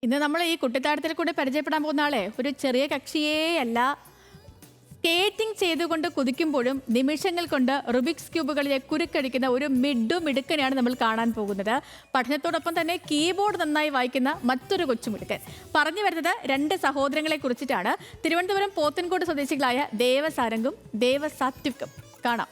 ഇന്ന് നമ്മൾ ഈ കുട്ടിത്താടത്തിൽ കൂടെ പരിചയപ്പെടാൻ പോകുന്ന ആളെ ഒരു ചെറിയ കക്ഷിയേ അല്ല. സ്കേറ്റിംഗ് ചെയ്തുകൊണ്ട് കുതിക്കുമ്പോഴും നിമിഷങ്ങൾ കൊണ്ട് റുബിക്സ് ക്യൂബുകളിലെ കുരുക്കടിക്കുന്ന ഒരു മിടുക്കനെയാണ് നമ്മൾ കാണാൻ പോകുന്നത്. പഠനത്തോടൊപ്പം തന്നെ കീബോർഡ് നന്നായി വായിക്കുന്ന മറ്റൊരു കൊച്ചുമിടുക്കൻ. പറഞ്ഞു വരുന്നത് രണ്ട് സഹോദരങ്ങളെ കുറിച്ചിട്ടാണ്. തിരുവനന്തപുരം പോത്തൻകോട് സ്വദേശികളായ ദേവസാരംഗും ദേവസാത്വിക്കും. കാണാം.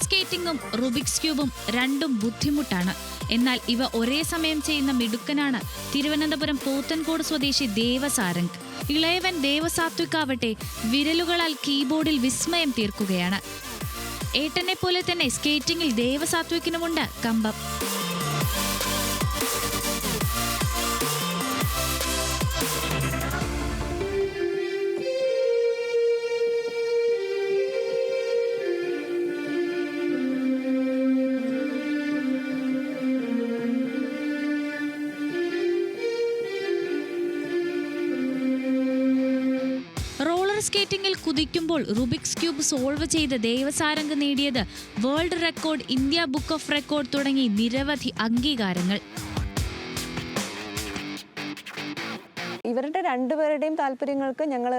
സ്കേറ്റിംഗും റുബിക്സ് ക്യൂബും രണ്ടും ബുദ്ധിമുട്ടാണ്. എന്നാൽ ഇവ ഒരേ സമയം ചെയ്യുന്ന മിടുക്കനാണ് തിരുവനന്തപുരം പോത്തൻകോട് സ്വദേശി ദേവസാരംഗ്. ഇളയവൻ ദേവസാത്വിക്കാവട്ടെ വിരലുകളാൽ കീബോർഡിൽ വിസ്മയം തീർക്കുകയാണ്. ഏട്ടനെ പോലെ തന്നെ സ്കേറ്റിംഗിൽ ദേവസാത്വിക്കിനുമുണ്ട് കമ്പം. സ്കേറ്റിംഗിൽ കുതിക്കുമ്പോൾ റുബിക്സ് ക്യൂബ് സോൾവ് ചെയ്ത് ദേവസാരംഗ് നേടിയത് world record, India book of record തുടങ്ങി നിരവധി അംഗീകാരങ്ങൾ. ഇവരുടെ രണ്ടുപേരുടെയും താല്പര്യങ്ങൾക്ക് ഞങ്ങൾ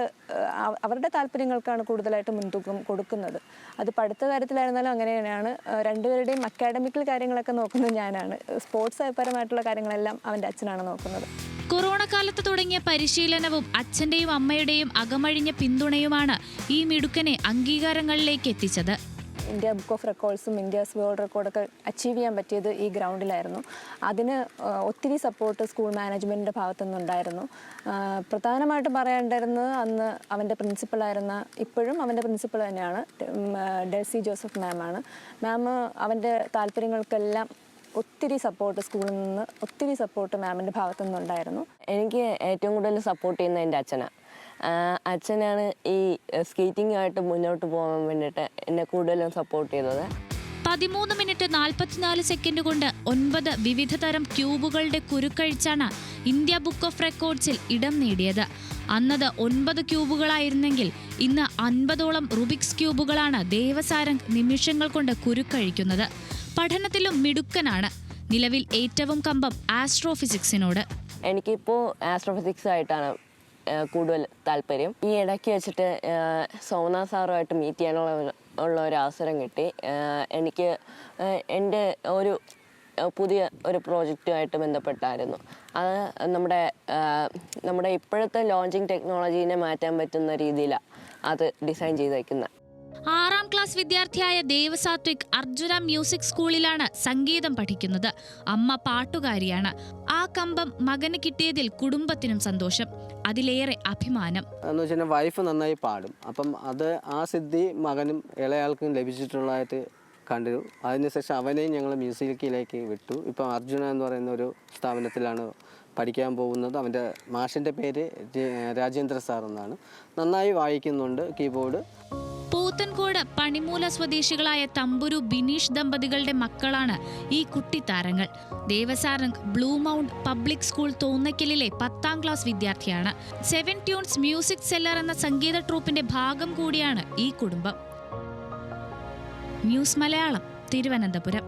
അവരുടെ താല്പര്യങ്ങൾക്കാണ് കൂടുതലായിട്ട് മുൻതൂക്കം കൊടുക്കുന്നത്. അത് പഠിത്ത കാര്യത്തിലായിരുന്നാലും അങ്ങനെ തന്നെയാണ്. രണ്ടുപേരുടെയും അക്കാഡമിക്കൽ കാര്യങ്ങളൊക്കെ നോക്കുന്നത് ഞാനാണ്. സ്പോർട്സ് പരമായിട്ടുള്ള കാര്യങ്ങളെല്ലാം അവൻ്റെ അച്ഛനാണ് നോക്കുന്നത്. കൊറോണ കാലത്ത് തുടങ്ങിയ പരിശീലനവും അച്ഛന്റെയും അമ്മയുടെയും അകമഴിഞ്ഞ പിന്തുണയുമാണ് ഈ മിടുക്കനെ അംഗീകാരങ്ങളിലേക്ക് എത്തിച്ചത്. ഇന്ത്യ ബുക്ക് ഓഫ് റെക്കോർഡ്സും ഇന്ത്യസ് വേൾഡ് റെക്കോർഡൊക്കെ അച്ചീവ് ചെയ്യാൻ പറ്റിയത് ഈ ഗ്രൗണ്ടിലായിരുന്നു. അതിന് ഒത്തിരി സപ്പോർട്ട് സ്കൂൾ മാനേജ്മെൻറ്റിൻ്റെ ഭാഗത്തു നിന്നുണ്ടായിരുന്നു. പ്രധാനമായിട്ടും പറയേണ്ടിരുന്നത് അന്ന് അവൻ്റെ പ്രിൻസിപ്പളായിരുന്ന, ഇപ്പോഴും അവൻ്റെ പ്രിൻസിപ്പൾ തന്നെയാണ്, ഡെൽസി ജോസഫ് മാമാണ്. മാം അവൻ്റെ താല്പര്യങ്ങൾക്കെല്ലാം ഒത്തിരി സപ്പോർട്ട് സ്കൂളിൽ നിന്ന് ഒത്തിരി സപ്പോർട്ട് മാമിൻ്റെ ഭാഗത്തു നിന്നുണ്ടായിരുന്നു. എനിക്ക് ഏറ്റവും കൂടുതൽ സപ്പോർട്ട് ചെയ്യുന്നത് എൻ്റെ അച്ഛനാണ്. അച്ഛനാണ് ഈ സ്കേറ്റിംഗായിട്ട് മുന്നോട്ട് പോകാൻ വേണ്ടിയിട്ട് എന്നെ കൂടുതലും സപ്പോർട്ട് ചെയ്തത്. 13 മിനിറ്റ് 44 സെക്കൻഡ് കൊണ്ട് 9 വിവിധ തരം ക്യൂബുകളുടെ കുരുക്കഴിച്ചാണ് ഇന്ത്യ ബുക്ക് ഓഫ് റെക്കോർഡ്സിൽ ഇടം നേടിയത്. അന്നത് 9 ക്യൂബുകളായിരുന്നെങ്കിൽ ഇന്ന് 50ഓളം റുബിക്സ് ക്യൂബുകളാണ് ദേവസാരംഗ് നിമിഷങ്ങൾ കൊണ്ട് കുരുക്കഴിക്കുന്നത്. പഠനത്തിലും മിടുക്കനാണ്. നിലവിൽ ഏറ്റവും കമ്പം ആസ്ട്രോഫിസിക്സിനോട്. എനിക്കിപ്പോൾ ആസ്ട്രോഫിസിക്സ് ആയിട്ടാണ് കൂടുതൽ താല്പര്യം. ഈ ഇടയ്ക്ക് വെച്ചിട്ട് സോന സാറുമായിട്ട് മീറ്റ് ചെയ്യാനുള്ള ഒരു അവസരം കിട്ടി. എനിക്ക് എൻ്റെ ഒരു പുതിയ ഒരു പ്രോജക്റ്റുമായിട്ട് ബന്ധപ്പെട്ടായിരുന്നു. അത് നമ്മുടെ ഇപ്പോഴത്തെ ലോഞ്ചിങ് ടെക്നോളജീനെ മാറ്റാൻ പറ്റുന്ന രീതിയിലാണ് അത് ഡിസൈൻ ചെയ്തേക്കുന്നത്. 6ാം ക്ലാസ് വിദ്യാർത്ഥിയായ ദേവസാത്വിക് അർജുന മ്യൂസിക് സ്കൂളിലാണ് സംഗീതം പഠിക്കുന്നത്. അമ്മ പാട്ടുകാരിയാണ്. ആ കമ്പം മകന് കിട്ടിയതിൽ കുടുംബത്തിനും സന്തോഷം, അതിലേറെ അഭിമാനം. എന്ന് വെച്ചാൽ വൈഫ് നന്നായി പാടും. അപ്പം അത് ആ സിദ്ധി മകനും ഇളയാൾക്കും ലഭിച്ചിട്ടുള്ളതായിട്ട് കണ്ടു. അതിനുശേഷം അവനെയും ഞങ്ങൾ മ്യൂസിക്കിലേക്ക് വിട്ടു. ഇപ്പം അർജുന എന്ന് പറയുന്ന ഒരു സ്ഥാപനത്തിലാണ് പഠിക്കാൻ പോകുന്നത്. അവൻ്റെ മാഷിൻ്റെ പേര് രാജേന്ദ്ര സാർ എന്നാണ്. നന്നായി വായിക്കുന്നുണ്ട് കീബോർഡ്. പോത്തൻകോട് പണിമൂല സ്വദേശികളായ തമ്പുരു ബിനീഷ് ദമ്പതികളുടെ മക്കളാണ് ഈ കുട്ടിത്താരങ്ങൾ. Devasarang blue mount public school തോന്നക്കലിലെ 10ാം ക്ലാസ് വിദ്യാർത്ഥിയാണ്. 7 ട്യൂൺസ് മ്യൂസിക് സെല്ലർ എന്ന സംഗീത ട്രൂപ്പിന്റെ ഭാഗം കൂടിയാണ് ഈ കുടുംബം. ന്യൂസ് മലയാളം, തിരുവനന്തപുരം.